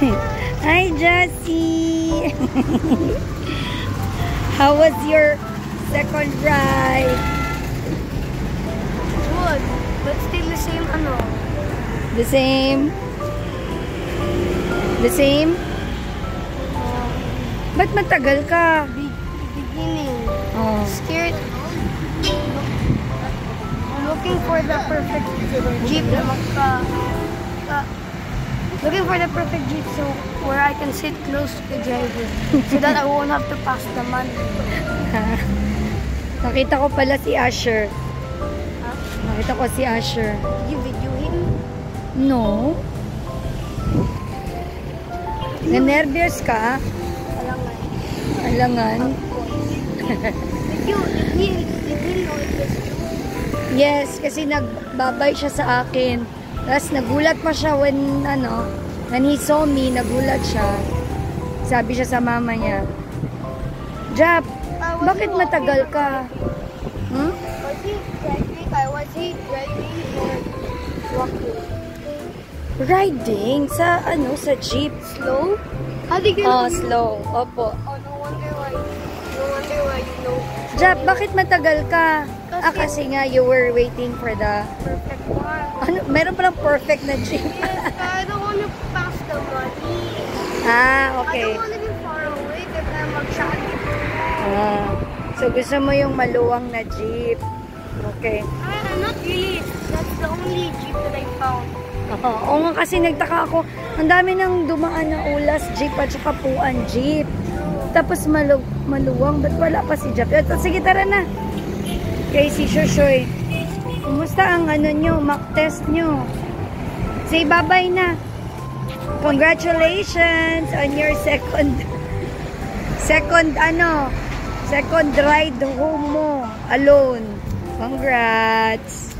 Hi, Jessie! How was your second ride? Good, but still the same ano. The same? The same? Ba't matagal ka? Beginning. Oh. Scared. Looking for the perfect jeep na looking for the perfect jeep so where I can sit close to the driver so that I won't have to pass the man. Nakita ko pala si Asher. Huh? Nakita ko si Asher. You video him? No. Na-nervous ka? Alangan. Alangan? Did he know it was you? Yes, kasi nagbabay siya sa akin. Tapos nagulat pa siya when he saw me, nagulat siya. Sabi siya sa mama niya, Jap, bakit matagal ka? Hmm? Was he driving or walking? Riding sa jeep. Slow? How did you know? Oh, slow. Opo. Oh, no wonder why you know. Jap, bakit matagal ka? Kasi nga you were waiting for the Perfect one. meron palang perfect na jeep. Yes, but I don't want to pass the money. Okay. I don't want to be far away because I'm mag-shotty. So gusto mo yung maluwang na jeep. Okay. Not really. That's the only jeep that I found. Oo nga, kasi nagtaka ako. Ang dami nang dumaan na ulas jeep at saka puan jeep. Tapos maluwang. Ba't wala pa si Jap? Sige, tara na. Okay, si Shoshoy. Kumusta ang nyo, mock test nyo? Say bye-bye na. Congratulations on your second ride home mo alone. Congrats.